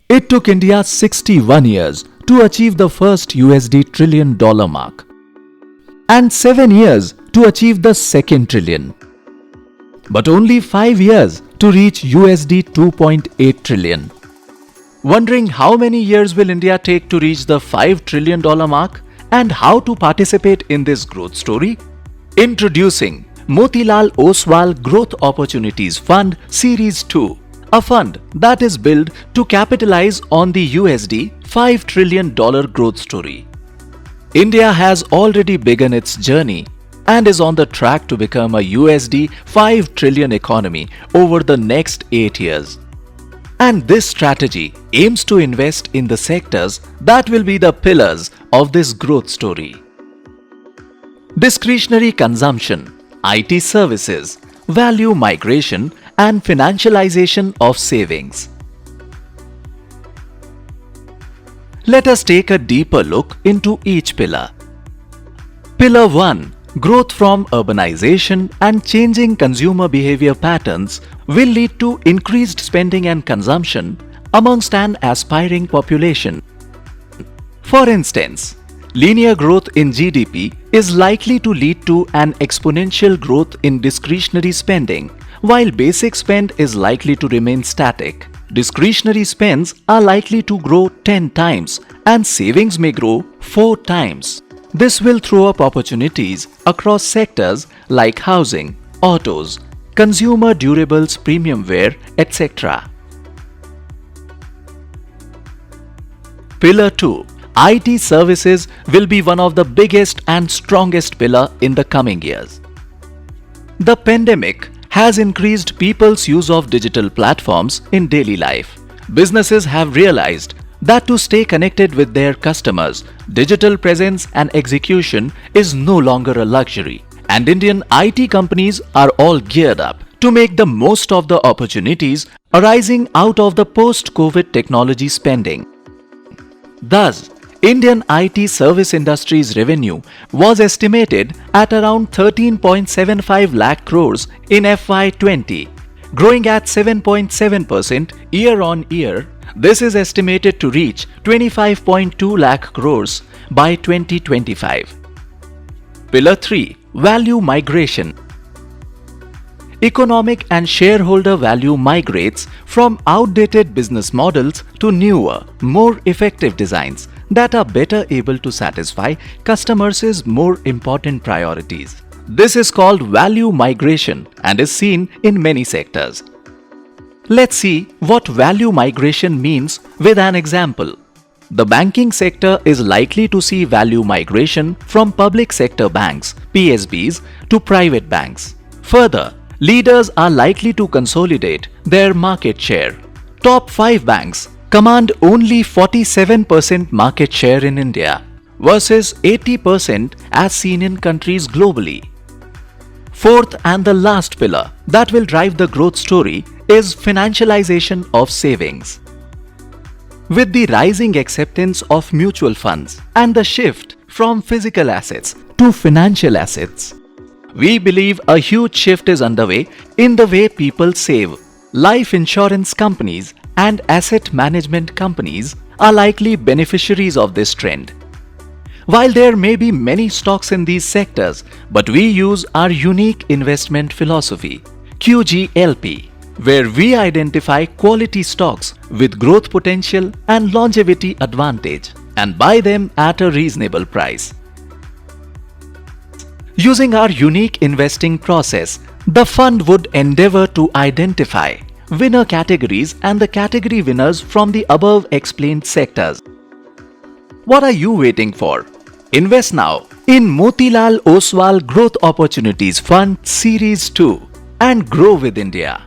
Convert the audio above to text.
It took India 61 years to achieve the first USD $1 trillion mark and 7 years to achieve the second trillion, but only 5 years to reach USD 2.8 trillion. Wondering how many years will India take to reach the $5 trillion mark and how to participate in this growth story? Introducing Motilal Oswal Growth Opportunities Fund Series 2, a fund that is built to capitalize on the USD $5 trillion growth story. India has already begun its journey and is on the track to become a USD $5 trillion economy over the next 8 years. And this strategy aims to invest in the sectors that will be the pillars of this growth story. Discretionary consumption, IT services, value migration, and financialization of savings. Let us take a deeper look into each pillar. Pillar 1. Growth from urbanization and changing consumer behavior patterns will lead to increased spending and consumption amongst an aspiring population. For instance, linear growth in GDP is likely to lead to an exponential growth in discretionary spending, while basic spend is likely to remain static. Discretionary spends are likely to grow 10 times and savings may grow 4 times. This will throw up opportunities across sectors like housing, autos, consumer durables, premium wear, etc. Pillar 2. IT services will be one of the biggest and strongest pillar in the coming years. The pandemic has increased people's use of digital platforms in daily life. Businesses have realized that to stay connected with their customers, digital presence and execution is no longer a luxury, and Indian IT companies are all geared up to make the most of the opportunities arising out of the post-COVID technology spending. Thus, Indian IT service industry's revenue was estimated at around 13.75 lakh crores in FY20, growing at 7.7% year-on-year. This is estimated to reach 25.2 lakh crores by 2025. Pillar 3. Value migration. Economic and shareholder value migrates from outdated business models to newer, more effective designs that are better able to satisfy customers' more important priorities. This is called value migration and is seen in many sectors. Let's see what value migration means with an example. The banking sector is likely to see value migration from public sector banks, PSBs, to private banks. Further, leaders are likely to consolidate their market share. Top 5 banks command only 47% market share in India versus 80% as seen in countries globally. Fourth and the last pillar that will drive the growth story is financialization of savings. With the rising acceptance of mutual funds and the shift from physical assets to financial assets, we believe a huge shift is underway in the way people save. Life insurance companies and asset management companies are likely beneficiaries of this trend. While there may be many stocks in these sectors, but we use our unique investment philosophy, QGLP, where we identify quality stocks with growth potential and longevity advantage and buy them at a reasonable price. Using our unique investing process, the fund would endeavor to identify winner categories and the category winners from the above explained sectors. What are you waiting for? Invest now in Motilal Oswal Growth Opportunities Fund Series 2 and grow with India.